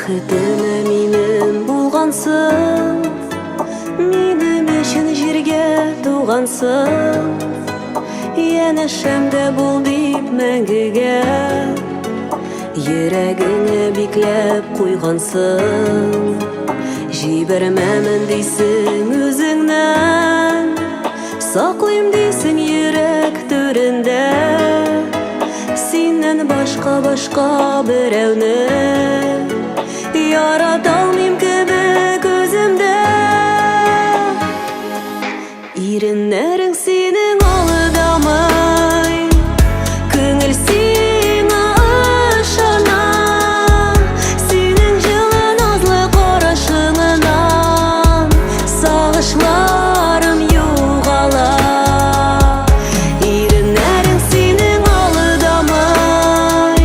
бәхетіме минем булгансың, минем өчен җиргә тугансың. Янәшәмдә бул дип мәңгегә, йөрәгеңә бикләп куйгансың. Җибәрмәмен дисең үзеңнән, саклыйм дисең йөрәк түрендә. Синнән башка берәүне ярата алмыйм кебек үземдә. Иреннәрең синең алдамый, күңел сиңа ышана. Синең җылы назлы карашыңнан сагышларым югала. Иреннәрең синең алдамый,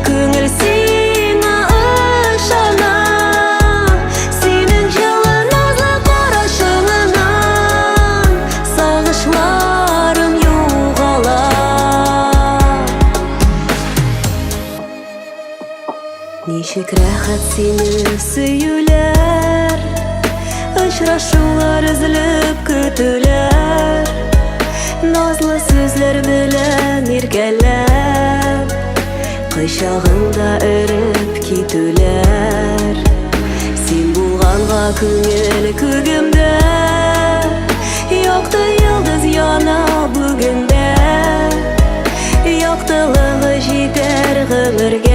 күңел сиңа ышана. Синең җылы назлы карашыңнан сагышларым югала. Ничек рәхәт сине сөюләр, очрашулар өзелеп көтүләр. Назлы сүзләр белән иркәләп, кочагыңда өреп китүләр. Син булганга күңел күгемдә, якты йолдыз яна бүгендә. Яктылыгы җитәр гомергә.